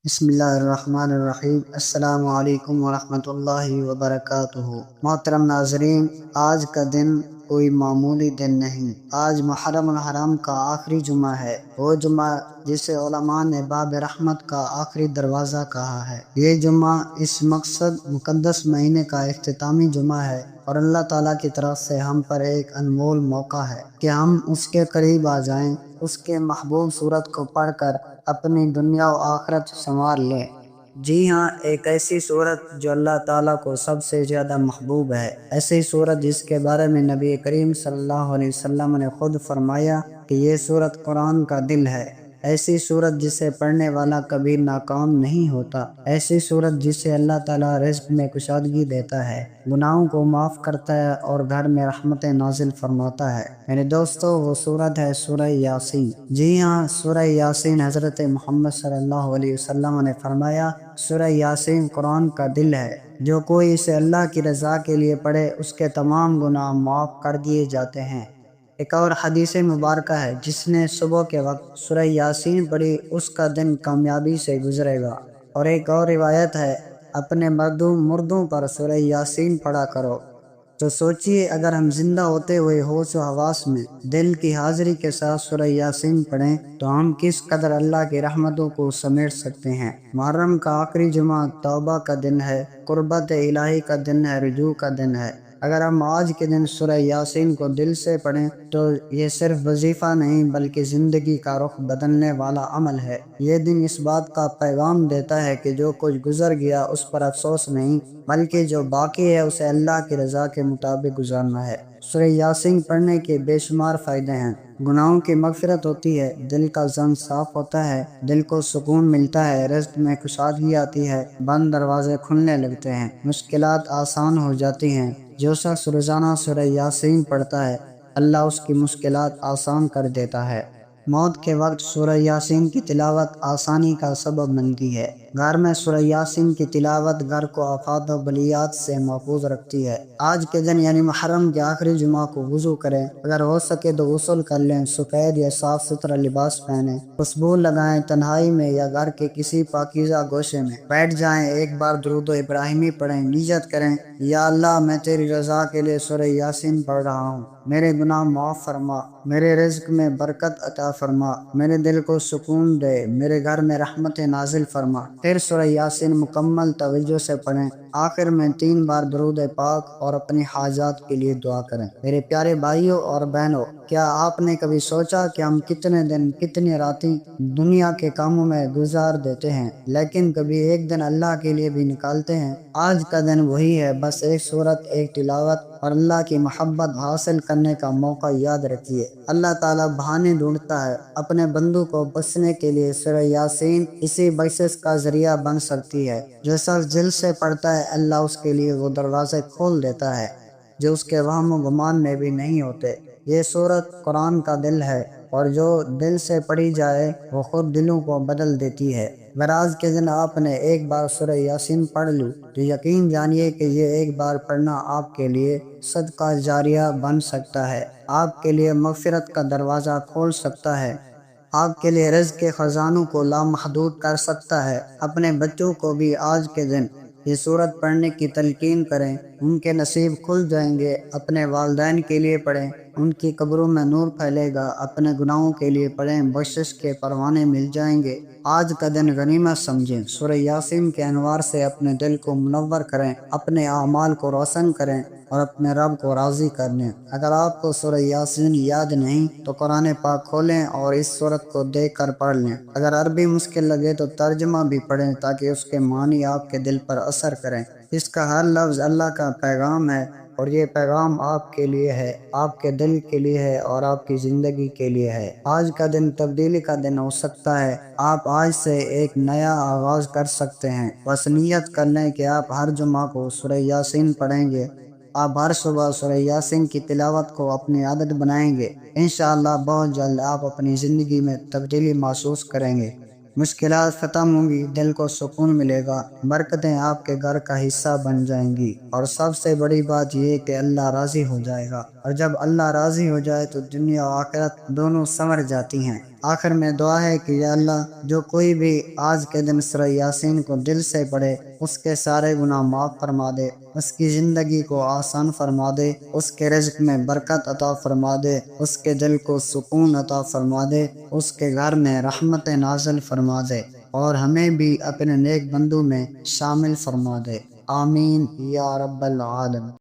بسم اللہ الرحمن الرحیم۔ السلام علیکم ورحمۃ اللہ وبرکاتہ۔ محترم ناظرین، آج کا دن کوئی معمولی دن نہیں۔ آج محرم الحرام کا آخری جمعہ ہے، وہ جمعہ جسے علماء نے باب رحمت کا آخری دروازہ کہا ہے۔ یہ جمعہ اس مقدس مہینے کا اختتامی جمعہ ہے اور اللہ تعالیٰ کی طرف سے ہم پر ایک انمول موقع ہے کہ ہم اس کے قریب آ جائیں، اس کے محبوب صورت کو پڑھ کر اپنی دنیا و آخرت سنوار لیں۔ جی ہاں، ایک ایسی صورت جو اللہ تعالیٰ کو سب سے زیادہ محبوب ہے، ایسی صورت جس کے بارے میں نبی کریم صلی اللہ علیہ وسلم نے خود فرمایا کہ یہ صورت قرآن کا دل ہے، ایسی صورت جسے پڑھنے والا کبھی ناکام نہیں ہوتا، ایسی صورت جسے اللہ تعالیٰ رزق میں کشادگی دیتا ہے، گناہوں کو معاف کرتا ہے اور گھر میں رحمتیں نازل فرماتا ہے۔ میرے دوستو، وہ صورت ہے سورہ یاسین۔ جی ہاں، سورہ یاسین حضرت محمد صلی اللہ علیہ وسلم نے فرمایا، سورہ یاسین قرآن کا دل ہے، جو کوئی اسے اللہ کی رضا کے لیے پڑھے اس کے تمام گناہ معاف کر دیے جاتے ہیں۔ ایک اور حدیث مبارکہ ہے، جس نے صبح کے وقت سورہ یاسین پڑھی اس کا دن کامیابی سے گزرے گا۔ اور ایک اور روایت ہے، اپنے مردوں پر سورہ یاسین پڑھا کرو۔ تو سوچئے، اگر ہم زندہ ہوتے ہوئے ہوش و حواس میں دل کی حاضری کے ساتھ سورہ یاسین پڑھیں تو ہم کس قدر اللہ کی رحمتوں کو سمیٹ سکتے ہیں۔ محرم کا آخری جمعہ توبہ کا دن ہے، قربت الہی کا دن ہے، رجوع کا دن ہے۔ اگر ہم آج کے دن سورہ یاسین کو دل سے پڑھیں تو یہ صرف وظیفہ نہیں بلکہ زندگی کا رخ بدلنے والا عمل ہے۔ یہ دن اس بات کا پیغام دیتا ہے کہ جو کچھ گزر گیا اس پر افسوس نہیں، بلکہ جو باقی ہے اسے اللہ کی رضا کے مطابق گزارنا ہے۔ سورہ یاسین پڑھنے کے بے شمار فائدے ہیں۔ گناہوں کی مغفرت ہوتی ہے، دل کا ذہن صاف ہوتا ہے، دل کو سکون ملتا ہے، رزق میں کشادگی آتی ہے، بند دروازے کھلنے لگتے ہیں، مشکلات آسان ہو جاتی ہیں۔ جو شخص روزانہ سورہ یاسین پڑھتا ہے، اللہ اس کی مشکلات آسان کر دیتا ہے۔ موت کے وقت سورہ یاسین کی تلاوت آسانی کا سبب بنتی ہے۔ گھر میں سورہ یاسین کی تلاوت گھر کو آفات و بلیات سے محفوظ رکھتی ہے۔ آج کے دن یعنی محرم کے آخری جمعہ کو وضو کریں، اگر ہو سکے تو غسل کر لیں، سفید یا صاف ستھرا لباس پہنیں، خوشبو لگائیں، تنہائی میں یا گھر کے کسی پاکیزہ گوشے میں بیٹھ جائیں، ایک بار درود و ابراہیمی پڑھیں، نیت کریں، یا اللہ، میں تیری رضا کے لیے سورہ یاسین پڑھ رہا ہوں، میرے گناہ معاف فرما، میرے رزق میں برکت عطا فرما، میرے دل کو سکون دے، میرے گھر میں رحمت نازل فرما۔ پھر سورہ یاسین مکمل توجہ سے پڑھیں، آخر میں 3 بار درود پاک اور اپنی حاجات کے لیے دعا کریں۔ میرے پیارے بھائیوں اور بہنوں، کیا آپ نے کبھی سوچا کہ ہم کتنے دن، کتنی راتیں دنیا کے کاموں میں گزار دیتے ہیں، لیکن کبھی ایک دن اللہ کے لیے بھی نکالتے ہیں؟ آج کا دن وہی ہے، بس ایک سورت، ایک تلاوت اور اللہ کی محبت حاصل کرنے کا موقع یاد رکھیے۔ اللہ تعالیٰ بہانے ڈھونڈتا ہے، اپنے بندوں کو بخشنے کے لیے سورہ یاسین اسی بخشش کا ذریعہ بن سکتی ہے۔ جو شخص دل سے پڑھتا ہے، اللہ اس کے لیے وہ دروازے کھول دیتا ہے جو اس کے وہم و گمان میں بھی نہیں ہوتے۔ یہ سورت قرآن کا دل ہے اور جو دل سے پڑھی جائے وہ خود دلوں کو بدل دیتی ہے۔ اگر آج کے دن آپ نے ایک بار سورہ یاسین پڑھ لی تو یقین جانیے کہ یہ ایک بار پڑھنا آپ کے لیے صدقہ جاریہ بن سکتا ہے، آپ کے لیے مغفرت کا دروازہ کھول سکتا ہے، آپ کے لیے رزق کے خزانوں کو لامحدود کر سکتا ہے۔ اپنے بچوں کو بھی آج کے دن یہ سورت پڑھنے کی تلقین کریں، ان کے نصیب کھل جائیں گے۔ اپنے والدین کے لیے پڑھیں، ان کی قبروں میں نور پھیلے گا۔ اپنے گناہوں کے لیے پڑھیں، بخشش کے پروانے مل جائیں گے۔ آج کا دن غنیمت سمجھیں، سورہ یاسین کے انوار سے اپنے دل کو منور کریں، اپنے اعمال کو روشن کریں اور اپنے رب کو راضی کر لیں۔ اگر آپ کو سورہ یاسین یاد نہیں تو قرآن پاک کھولیں اور اس سورت کو دیکھ کر پڑھ لیں۔ اگر عربی مشکل لگے تو ترجمہ بھی پڑھیں تاکہ اس کے معنی آپ کے دل پر اثر کریں۔ اس کا ہر لفظ اللہ کا پیغام ہے اور یہ پیغام آپ کے لیے ہے، آپ کے دل کے لیے ہے اور آپ کی زندگی کے لیے ہے۔ آج کا دن تبدیلی کا دن ہو سکتا ہے، آپ آج سے ایک نیا آغاز کر سکتے ہیں۔ بس نیت کر لیں کہ آپ ہر جمعہ کو سورہ یاسین پڑھیں گے، آپ ہر صبح سورہ یاسین کی تلاوت کو اپنی عادت بنائیں گے۔ انشاءاللہ بہت جلد آپ اپنی زندگی میں تبدیلی محسوس کریں گے، مشکلات ختم ہوں گی، دل کو سکون ملے گا، برکتیں آپ کے گھر کا حصہ بن جائیں گی اور سب سے بڑی بات یہ کہ اللہ راضی ہو جائے گا۔ اور جب اللہ راضی ہو جائے تو دنیا و آخرت دونوں سنور جاتی ہیں۔ آخر میں دعا ہے کہ یا اللہ جو کوئی بھی آج کے دن سورہ یاسین کو دل سے پڑھے اس کے سارے گناہ معاف فرما دے، اس کی زندگی کو آسان فرما دے، اس کے رزق میں برکت عطا فرما دے، اس کے دل کو سکون عطا فرما دے، اس کے گھر میں رحمت نازل فرما دے، اور ہمیں بھی اپنے نیک بندوں میں شامل فرما دے۔ آمین یا رب العالمین۔